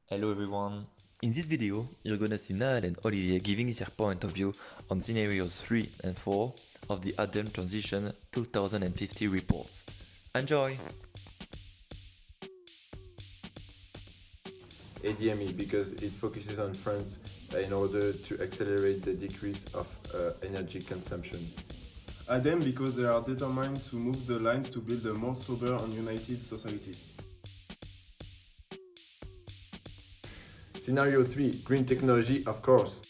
Hello everyone! In this video, you're gonna see Naël and Olivier giving their point of view on scenarios 3 and 4 of the ADEME Transition 2050 report. Enjoy! ADME because it focuses on France in order to accelerate the decrease of energy consumption. ADEME because they are determined to move the lines to build a more sober and united society. Scenario 3, green technology, of course.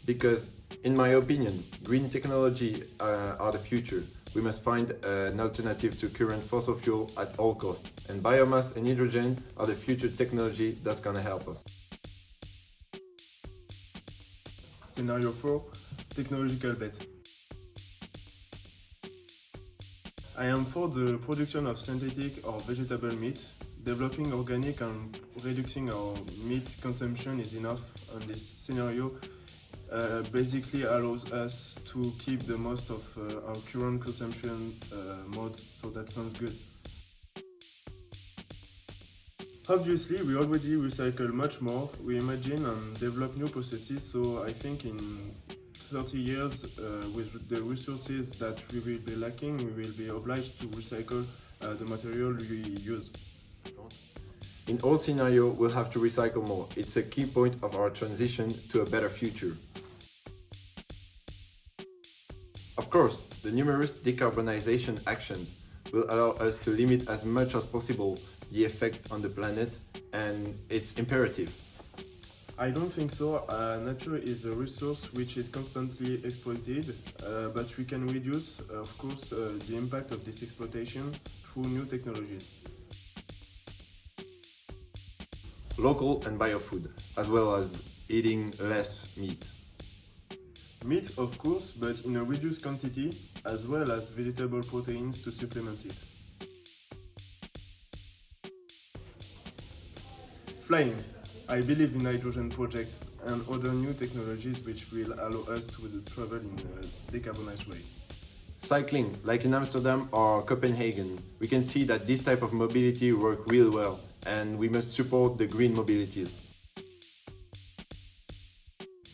Because, in my opinion, green technology are the future. We must find an alternative to current fossil fuel at all costs. And biomass and hydrogen are the future technology that's gonna help us. Scenario 4, technological bet. I am for the production of synthetic or vegetable meat. Developing organic and reducing our meat consumption is enough, and this scenario basically allows us to keep the most of our current consumption mode, so that sounds good. Obviously, we already recycle much more, we imagine and develop new processes, so I think in 30 years, with the resources that we will be lacking, we will be obliged to recycle the material we use. In all scenarios, we'll have to recycle more. It's a key point of our transition to a better future. Of course, the numerous decarbonization actions will allow us to limit as much as possible the effect on the planet, and it's imperative. I don't think so. Nature is a resource which is constantly exploited, but we can reduce, of course, the impact of this exploitation through new technologies. Local and biofood, as well as eating less meat. Meat, of course, but in a reduced quantity, as well as vegetable proteins to supplement it. Flying. I believe in hydrogen projects and other new technologies which will allow us to travel in a decarbonized way. Cycling, like in Amsterdam or Copenhagen, we can see that this type of mobility works real well, and we must support the green mobilities.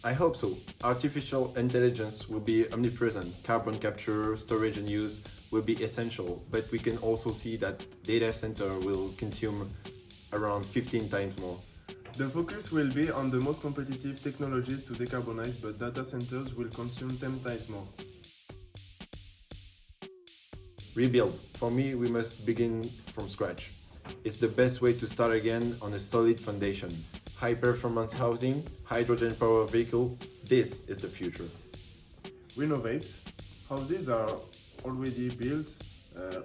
I hope so. Artificial intelligence will be omnipresent. Carbon capture, storage and use will be essential, but we can also see that data center will consume around 15 times more. The focus will be on the most competitive technologies to decarbonize, but data centers will consume 10 times more. Rebuild. For me, we must begin from scratch. It's the best way to start again on a solid foundation. High performance housing, hydrogen power vehicle, this is the future. Renovate. Houses are already built.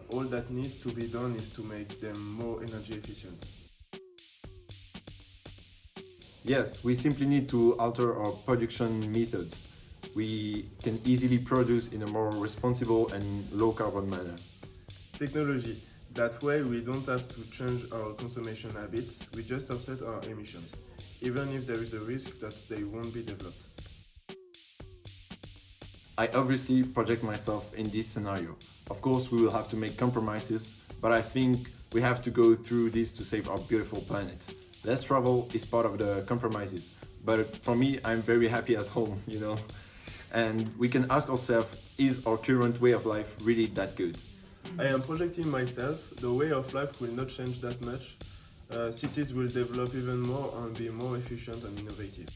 All that needs to be done is to make them more energy efficient. Yes, we simply need to alter our production methods. We can easily produce in a more responsible and low carbon manner. Technology. That way we don't have to change our consumption habits, we just offset our emissions, even if there is a risk that they won't be developed. I obviously project myself in this scenario. Of course, we will have to make compromises, but I think we have to go through this to save our beautiful planet. Less travel is part of the compromises, but for me, I'm very happy at home, And we can ask ourselves, is our current way of life really that good? I am projecting myself, the way of life will not change that much. Cities will develop even more and be more efficient and innovative.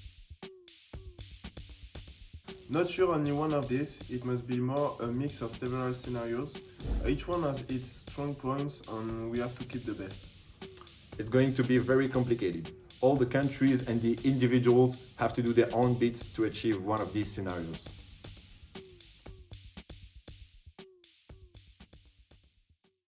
Not sure only one of these, it must be more a mix of several scenarios. Each one has its strong points and we have to keep the best. It's going to be very complicated. All the countries and the individuals have to do their own bits to achieve one of these scenarios.